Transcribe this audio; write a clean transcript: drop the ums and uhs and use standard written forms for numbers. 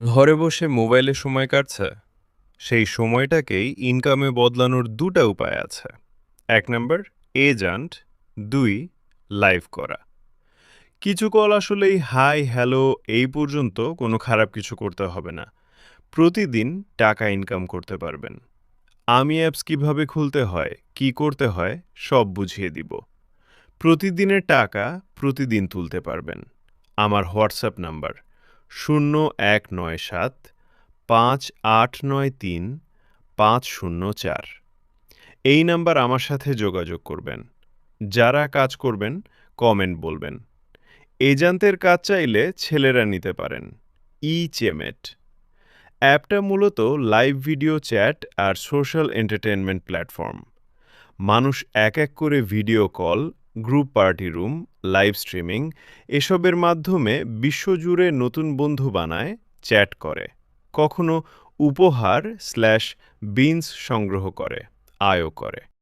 ঘরে বসে মোবাইলে সময় কাটছে? সেই সময়টাকেই ইনকামে বদলানোর ২টা উপায় আছে। ১ নাম্বার এজেন্ট, ২ লাইভ করা। কিছু কল আসলেই হাই, হ্যালো এই পর্যন্ত কোনো খারাপ কিছু করতে হবে না। প্রতিদিন টাকা ইনকাম করতে পারবেন। আমি অ্যাপস কিভাবে খুলতে হয়, কি করতে হয় সব বুঝিয়ে দিব। প্রতিদিনের টাকা প্রতিদিন তুলতে পারবেন। আমার হোয়াটসঅ্যাপ নাম্বার ০১৯৭ ৫৮৯৩ ৫০৪। এই নাম্বার আমার সাথে যোগাযোগ করবেন। যারা কাজ করবেন কমেন্ট বলবেন। এজেন্টের কাজ চাইলে ছেলেরা নিতে পারেন। চেমেট অ্যাপটা মূলত লাইভ ভিডিও চ্যাট আর সোশ্যাল এন্টারটেইনমেন্ট প্ল্যাটফর্ম। মানুষ এক এক করে video call, group party room, live streaming এসবের মাধ্যমে বিশ্বজুড়ে নতুন বন্ধু বানায়, চ্যাট করে, কখনো উপহার/বিনস সংগ্রহ করে, আয়ও করে।